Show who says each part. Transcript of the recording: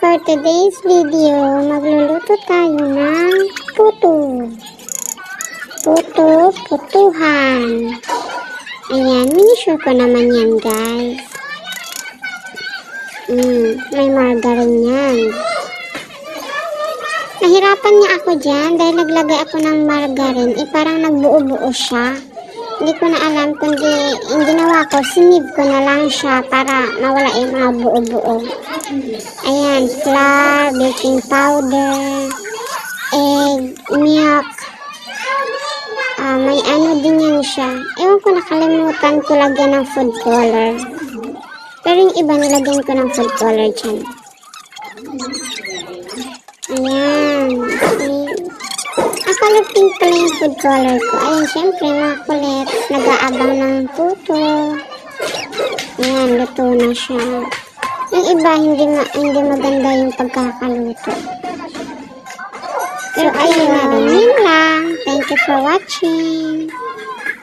Speaker 1: For today's video, magluluto tayo ng putuhan. Ayan, minisure ko naman yan, guys. May margarine yan. Nahirapan niya ako dyan dahil naglagay ako ng margarine. Parang nagbuo-buo siya. Hindi ko na alam, kundi yung ginawa ko, sinib ko na lang siya para mawala yung mga buo-buo. Ayan, flour, baking powder, egg, milk. May ano din yan siya. Ewan ko, nakalimutan ko lagyan ng food color. Pero yung iba nilagyan ko ng food color dyan. Ayan. Color pink pala yung food color ko. Ayan, syempre, mga kulit. Nag-aabang ng puto. Ayan, luto na siya. Yung iba, hindi maganda yung pagkakaluto. Pero ayun, yun lang. Thank you for watching.